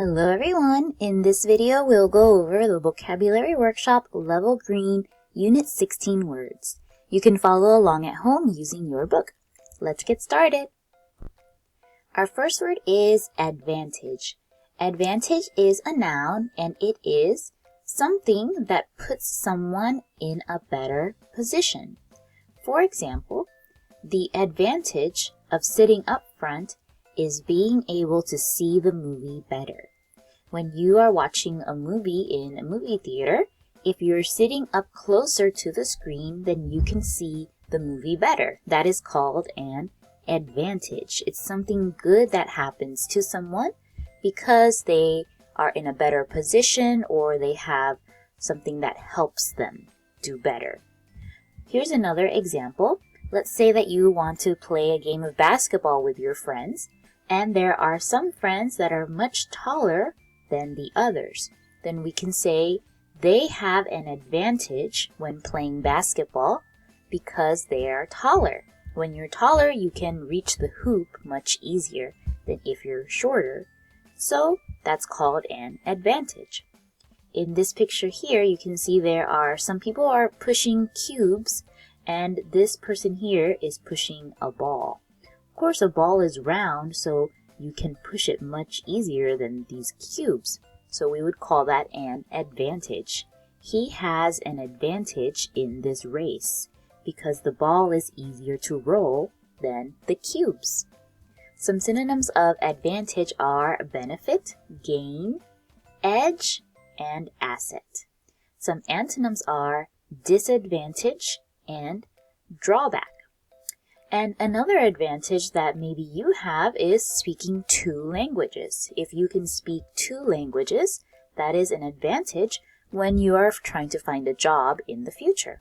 Hello everyone! In this video, we'll go over the Vocabulary Workshop Level Green Unit 16 words. You can follow along at home using your book. Let's get started! Our first word is advantage. Advantage is a noun and it is something that puts someone in a better position. For example, the advantage of sitting up front is being able to see the movie better. When you are watching a movie in a movie theater, if you're sitting up closer to the screen, then you can see the movie better. That is called an advantage. It's something good that happens to someone because they are in a better position or they have something that helps them do better. Here's another example. Let's say that you want to play a game of basketball with your friends, and there are some friends that are much taller than the others. Then we can say they have an advantage when playing basketball because they are taller. When you're taller, you can reach the hoop much easier than if you're shorter. So that's called an advantage. In this picture here, you can see there are some people are pushing cubes, and this person here is pushing a ball. Of course, a ball is round, so you can push it much easier than these cubes. So we would call that an advantage. He has an advantage in this race because the ball is easier to roll than the cubes. Some synonyms of advantage are benefit, gain, edge, and asset. Some antonyms are disadvantage and drawback. And another advantage that maybe you have is speaking 2 languages. If you can speak 2 languages, that is an advantage when you are trying to find a job in the future.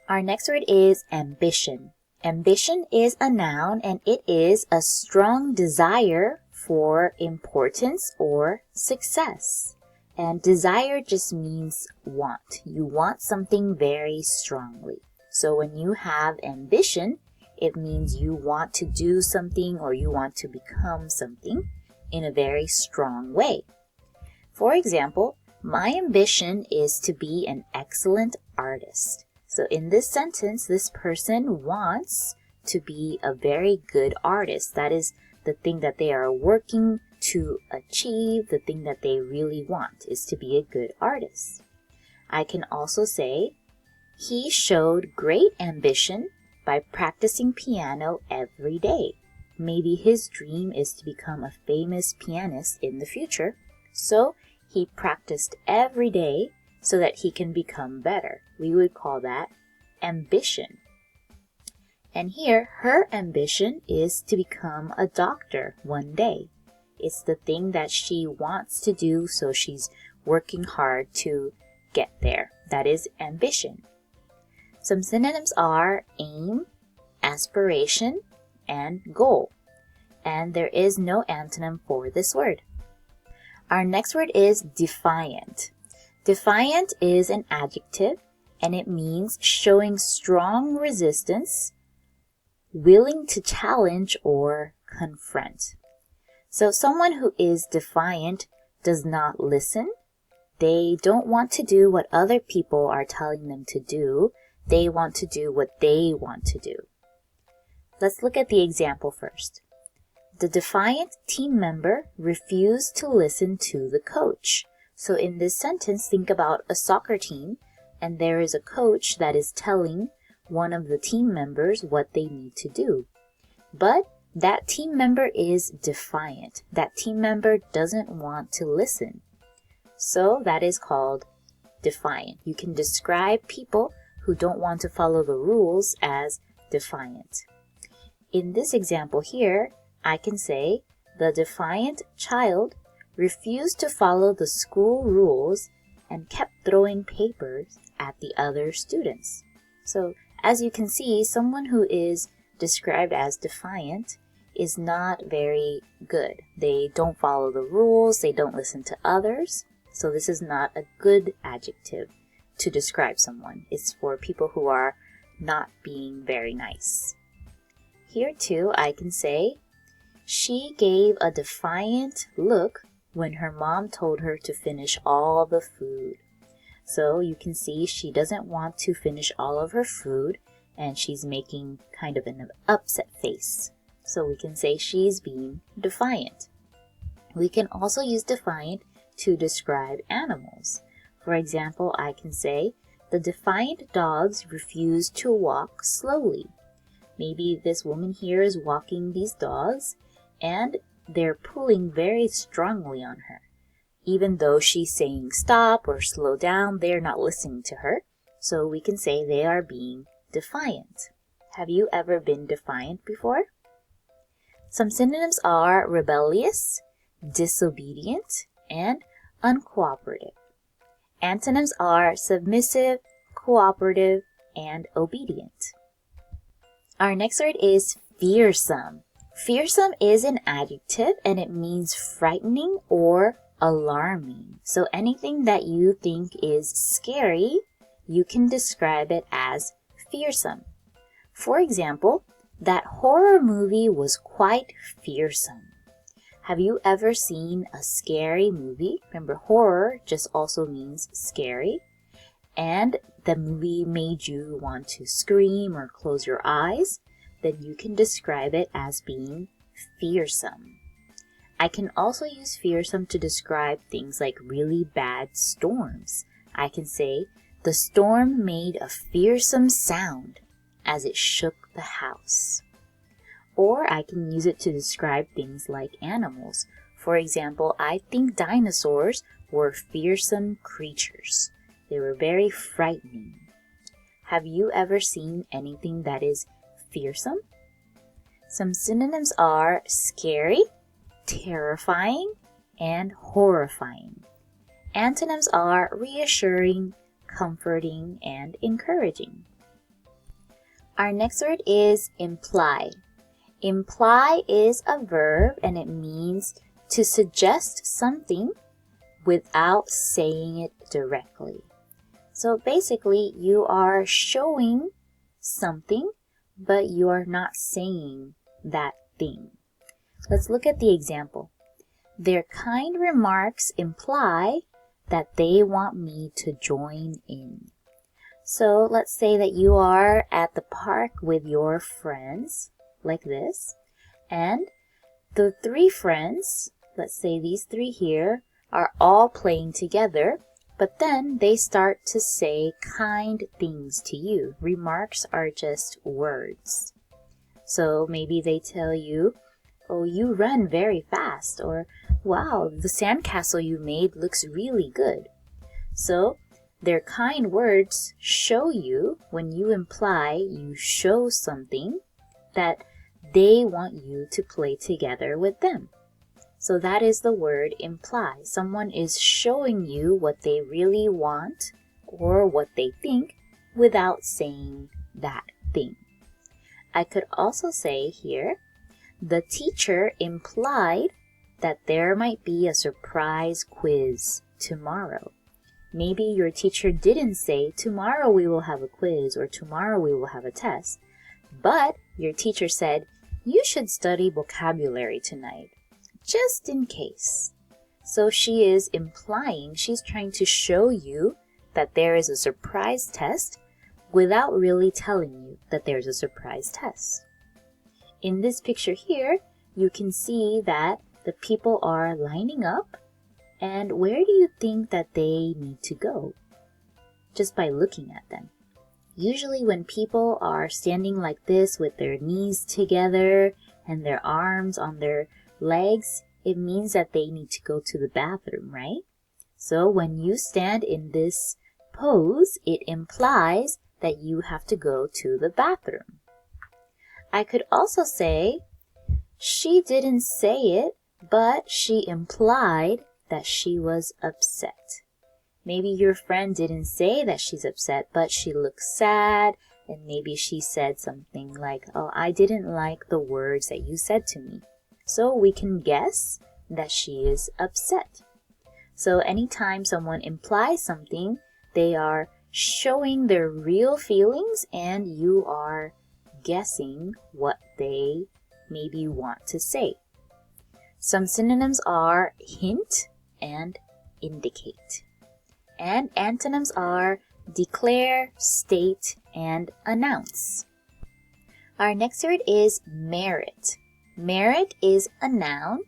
Our next word is ambition. Ambition is a noun and it is a strong desire for importance or success. And desire just means want. You want something very strongly. So when you have ambition, it means you want to do something or you want to become something in a very strong way. For example, my ambition is to be an excellent artist. So in this sentence, this person wants to be a very good artist. That is the thing that they are working to achieve, the thing that they really want is to be a good artist. I can also say, he showed great ambition by practicing piano every day. Maybe his dream is to become a famous pianist in the future, so he practiced every day so that he can become better. We would call that ambition. And here, her ambition is to become a doctor one day. It's the thing that she wants to do, so she's working hard to get there. That is ambition. Some synonyms are aim, aspiration, and goal. And there is no antonym for this word. Our next word is defiant. Defiant is an adjective and it means showing strong resistance, willing to challenge or confront. So someone who is defiant does not listen. They don't want to do what other people are telling them to do. They want to do what they want to do. Let's look at the example first. The defiant team member refused to listen to the coach. So in this sentence, think about a soccer team, and there is a coach that is telling one of the team members what they need to do. But that team member is defiant. That team member doesn't want to listen. So that is called defiant. You can describe people who don't want to follow the rules as defiant. In this example here, I can say the defiant child refused to follow the school rules and kept throwing papers at the other students. So as you can see, someone who is described as defiant is not very good. They don't follow the rules, they don't listen to others. So this is not a good adjective to describe someone. It's for people who are not being very nice. Here too, I can say, she gave a defiant look when her mom told her to finish all the food. So you can see she doesn't want to finish all of her food and she's making kind of an upset face. So we can say she's being defiant. We can also use defiant to describe animals. For example, I can say, the defiant dogs refuse to walk slowly. Maybe this woman here is walking these dogs and they're pulling very strongly on her. Even though she's saying stop or slow down, they're not listening to her. So we can say they are being defiant. Have you ever been defiant before? Some synonyms are rebellious, disobedient, and uncooperative. Antonyms are submissive, cooperative, and obedient. Our next word is fearsome. Fearsome is an adjective and it means frightening or alarming. So anything that you think is scary, you can describe it as fearsome. For example, that horror movie was quite fearsome. Have you ever seen a scary movie? Remember, horror just also means scary. And the movie made you want to scream or close your eyes, then you can describe it as being fearsome. I can also use fearsome to describe things like really bad storms. I can say, the storm made a fearsome sound as it shook the house. Or I can use it to describe things like animals. For example, I think dinosaurs were fearsome creatures. They were very frightening. Have you ever seen anything that is fearsome? Some synonyms are scary, terrifying, and horrifying. Antonyms are reassuring, comforting, and encouraging. Our next word is imply. Imply is a verb and it means to suggest something without saying it directly. So basically, you are showing something, but you are not saying that thing. Let's look at the example. Their kind remarks imply that they want me to join in. So let's say that you are at the park with your friends, like this, and the three friends, let's say these three here, are all playing together, but then they start to say kind things to you. Remarks are just words. So maybe they tell you, oh, you run very fast, or wow, the sandcastle you made looks really good. So their kind words show you, when you imply, you show something that they want you to play together with them. So that is the word imply. Someone is showing you what they really want or what they think without saying that thing. I could also say here, the teacher implied that there might be a surprise quiz tomorrow. Maybe your teacher didn't say, tomorrow we will have a quiz or tomorrow we will have a test, but your teacher said, you should study vocabulary tonight, just in case. So she is implying, she's trying to show you that there is a surprise test without really telling you that there's a surprise test. In this picture here, you can see that the people are lining up, and where do you think that they need to go? Just by looking at them. Usually when people are standing like this with their knees together and their arms on their legs, it means that they need to go to the bathroom, right? So when you stand in this pose, it implies that you have to go to the bathroom. I could also say, she didn't say it, but she implied that she was upset. Maybe your friend didn't say that she's upset, but she looks sad, and maybe she said something like, oh, I didn't like the words that you said to me. So we can guess that she is upset. So anytime someone implies something, they are showing their real feelings and you are guessing what they maybe want to say. Some synonyms are hint, and indicate. And antonyms are declare, state, and announce. Our next word is merit. Merit is a noun,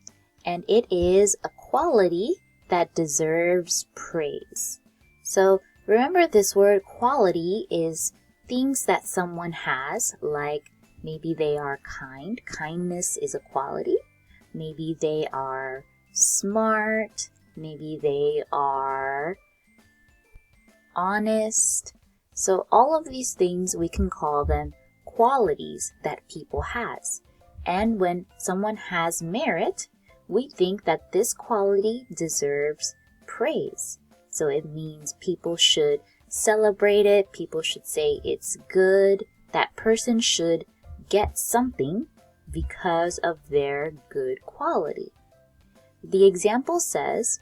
and it is a quality that deserves praise. So remember, this word quality is things that someone has, like maybe they are kind. Kindness is a quality. Maybe they are smart. Maybe they are honest. So all of these things, we can call them qualities that people has. And when someone has merit, we think that this quality deserves praise. So it means people should celebrate it. People should say it's good. That person should get something because of their good quality. The example says,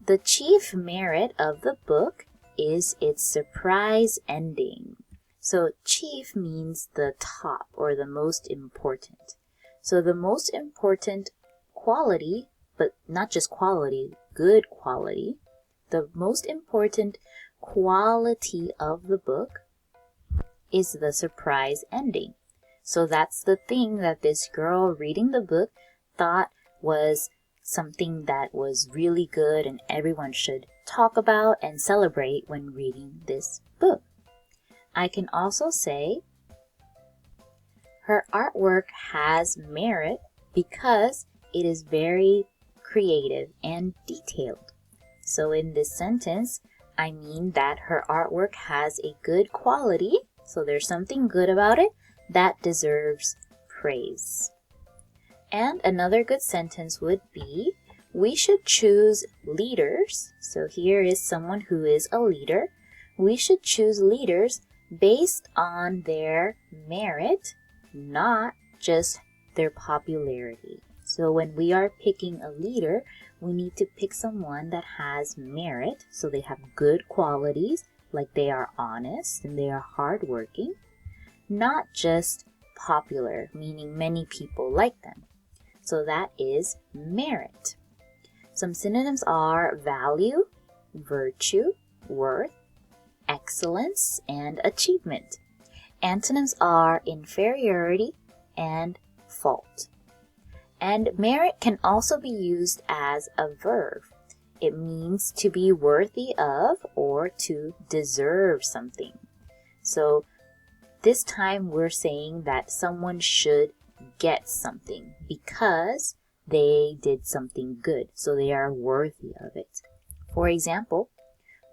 the chief merit of the book is its surprise ending. So chief means the top or the most important. So the most important quality, but not just quality, good quality, the most important quality of the book is the surprise ending. So that's the thing that this girl reading the book thought was something that was really good and everyone should talk about and celebrate when reading this book. I can also say her artwork has merit because it is very creative and detailed. So in this sentence, I mean that her artwork has a good quality, so there's something good about it that deserves praise. And another good sentence would be, we should choose leaders. So here is someone who is a leader. We should choose leaders based on their merit, not just their popularity. So when we are picking a leader, we need to pick someone that has merit. So they have good qualities, like they are honest and they are hardworking, not just popular, meaning many people like them. So that is merit. Some synonyms are value, virtue, worth, excellence, and achievement. Antonyms are inferiority and fault. And merit can also be used as a verb. It means to be worthy of or to deserve something. So this time we're saying that someone should get something because they did something good, so they are worthy of it. For example,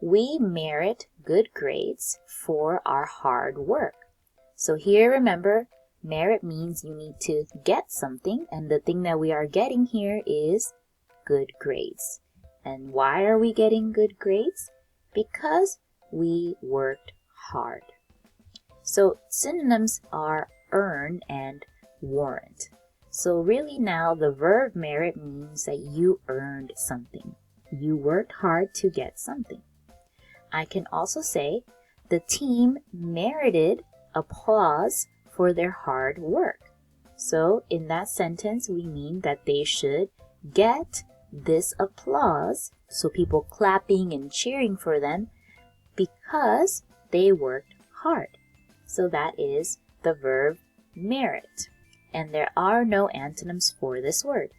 we merit good grades for our hard work. So here, remember, merit means you need to get something, and the thing that we are getting here is good grades. And why are we getting good grades? Because we worked hard. So synonyms are earn and warrant. So really now the verb merit means that you earned something. You worked hard to get something. I can also say the team merited applause for their hard work. So in that sentence, we mean that they should get this applause, so people clapping and cheering for them because they worked hard. So that is the verb merit. And there are no antonyms for this word.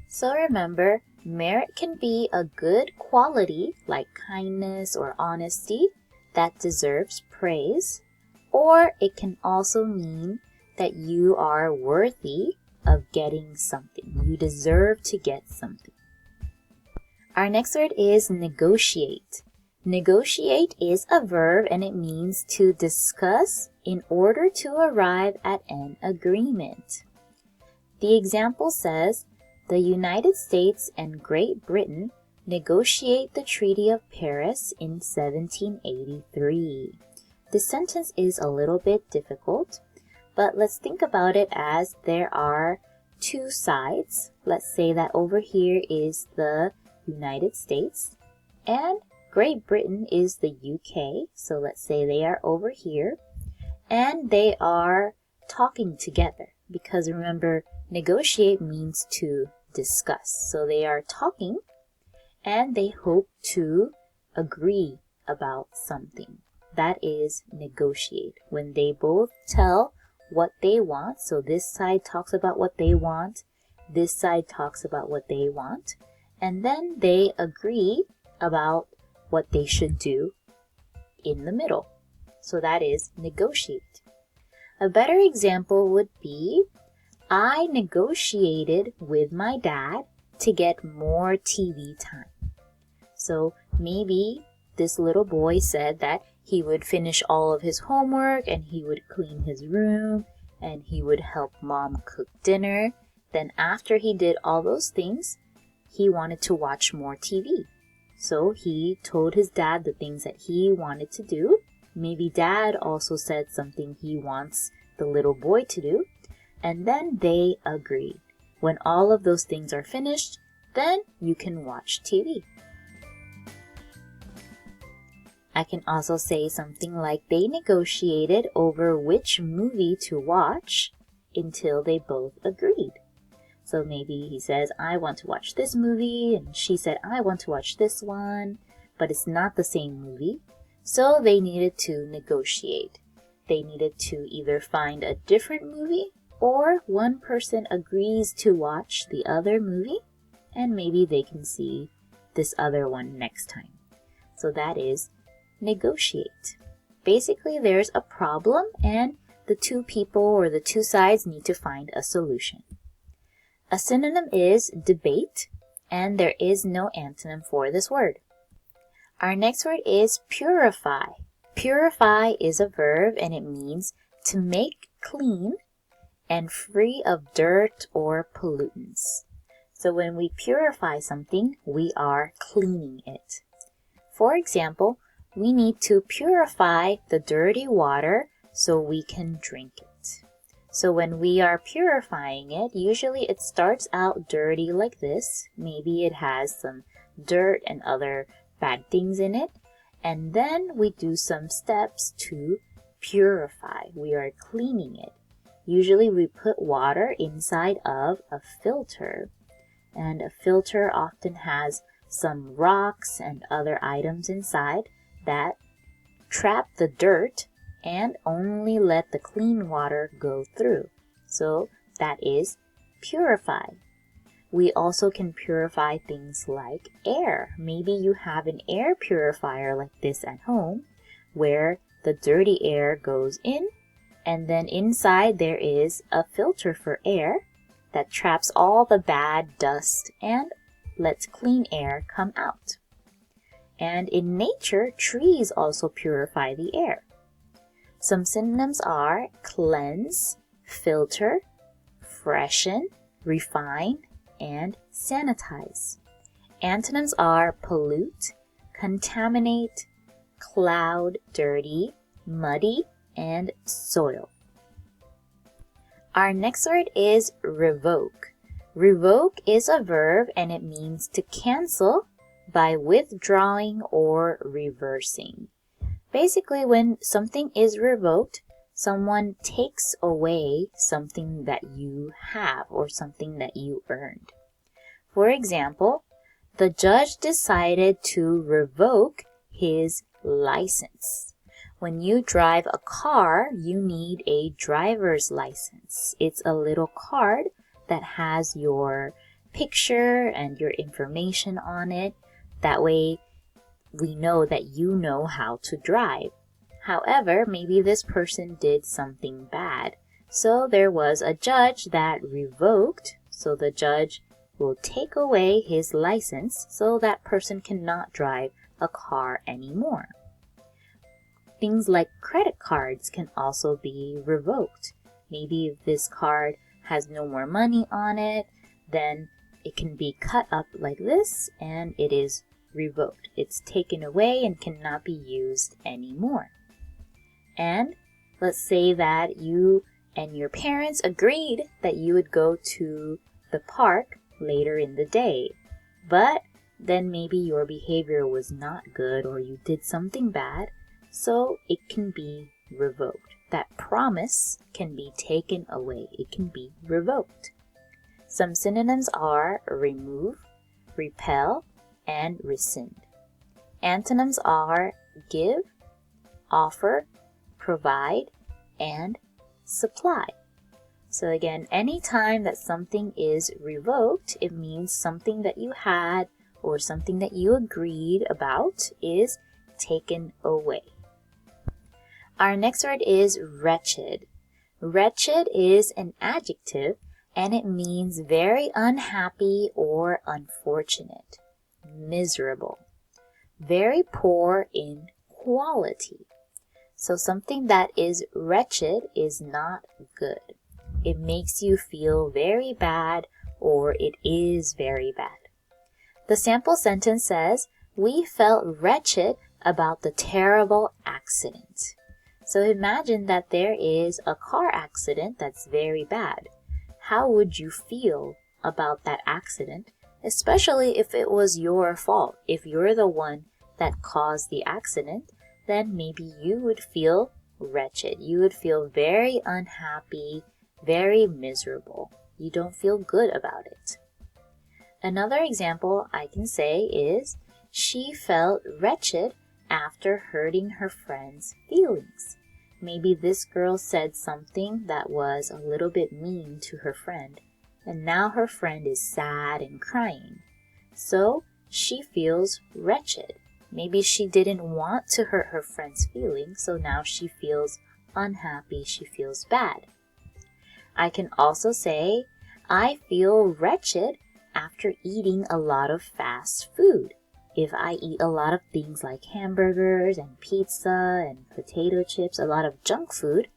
So remember, merit can be a good quality like kindness or honesty that deserves praise, or it can also mean that you are worthy of getting something. You deserve to get something. Our next word is negotiate. Negotiate is a verb and it means to discuss in order to arrive at an agreement. The example says, the United States and Great Britain negotiate the Treaty of Paris in 1783. This sentence is a little bit difficult, but let's think about it as there are two sides. Let's say that over here is the United States and Great Britain is the UK. So let's say they are over here and they are talking together, because remember, negotiate means to discuss. So they are talking and they hope to agree about something. That is negotiate. When they both tell what they want, so this side talks about what they want, this side talks about what they want, and then they agree about what they should do in the middle. So that is negotiate. A better example would be, I negotiated with my dad to get more TV time. So maybe this little boy said that he would finish all of his homework and he would clean his room and he would help mom cook dinner. Then after he did all those things, he wanted to watch more TV. So he told his dad the things that he wanted to do. Maybe dad also said something he wants the little boy to do. And then they agreed. When all of those things are finished, then you can watch TV. I can also say something like they negotiated over which movie to watch until they both agreed. So maybe he says, I want to watch this movie, and she said, I want to watch this one, but it's not the same movie. So they needed to negotiate. They needed to either find a different movie, or one person agrees to watch the other movie, and maybe they can see this other one next time. So that is negotiate. Basically, there's a problem, and the two people or the two sides need to find a solution. A synonym is debate, and there is no antonym for this word. Our next word is purify. Purify is a verb, and it means to make clean and free of dirt or pollutants. So when we purify something, we are cleaning it. For example, we need to purify the dirty water so we can drink it. So when we are purifying it, usually it starts out dirty like this. Maybe it has some dirt and other bad things in it. And then we do some steps to purify. We are cleaning it. Usually we put water inside of a filter. And a filter often has some rocks and other items inside that trap the dirt and only let the clean water go through. So that is purify. We also can purify things like air. Maybe you have an air purifier like this at home where the dirty air goes in, and then inside there is a filter for air that traps all the bad dust and lets clean air come out. And in nature, trees also purify the air. Some synonyms are cleanse, filter, freshen, refine, and sanitize. Antonyms are pollute, contaminate, cloud, dirty, muddy, and soil. Our next word is revoke. Revoke is a verb, and it means to cancel by withdrawing or reversing. Basically, when something is revoked, someone takes away something that you have or something that you earned. For example, the judge decided to revoke his license. When you drive a car, you need a driver's license. It's a little card that has your picture and your information on it. That way, we know that you know how to drive. However, maybe this person did something bad. So there was a judge that revoked. So the judge will take away his license so that person cannot drive a car anymore. Things like credit cards can also be revoked. Maybe if this card has no more money on it, then it can be cut up like this and it is revoked. It's taken away and cannot be used anymore. And let's say that you and your parents agreed that you would go to the park later in the day, but then maybe your behavior was not good or you did something bad, so it can be revoked. That promise can be taken away. It can be revoked. Some synonyms are remove, repel, and rescind. Antonyms are give, offer, provide, and supply. So again, anytime that something is revoked, it means something that you had or something that you agreed about is taken away. Our next word is wretched. Wretched is an adjective and it means very unhappy or unfortunate, miserable, very poor in quality. So something that is wretched is not good. It makes you feel very bad or it is very bad. The sample sentence says, "We felt wretched about the terrible accident." So imagine that there is a car accident that's very bad. How would you feel about that accident, especially if it was your fault? If you're the one that caused the accident, then maybe you would feel wretched. You would feel very unhappy, very miserable. You don't feel good about it. Another example I can say is, she felt wretched after hurting her friend's feelings. Maybe this girl said something that was a little bit mean to her friend, and now her friend is sad and crying. So she feels wretched. Maybe she didn't want to hurt her friend's feelings, so now she feels unhappy, she feels bad. I can also say, I feel wretched after eating a lot of fast food. If I eat a lot of things like hamburgers and pizza and potato chips, a lot of junk food,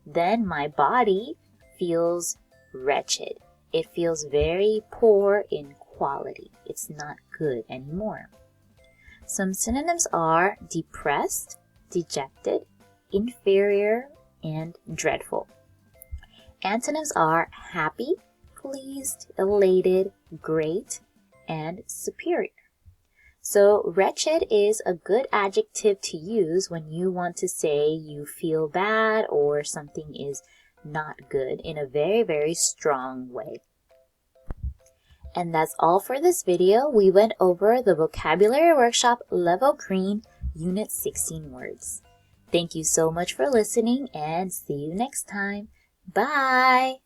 then my body feels wretched. It feels very poor in quality. It's not good anymore. Some synonyms are depressed, dejected, inferior, and dreadful. Antonyms are happy, pleased, elated, great, and superior. So wretched is a good adjective to use when you want to say you feel bad or something is not good in a very, very strong way. And that's all for this video. We went over the Vocabulary Workshop Level Green Unit 16 words. Thank you so much for listening and see you next time. Bye!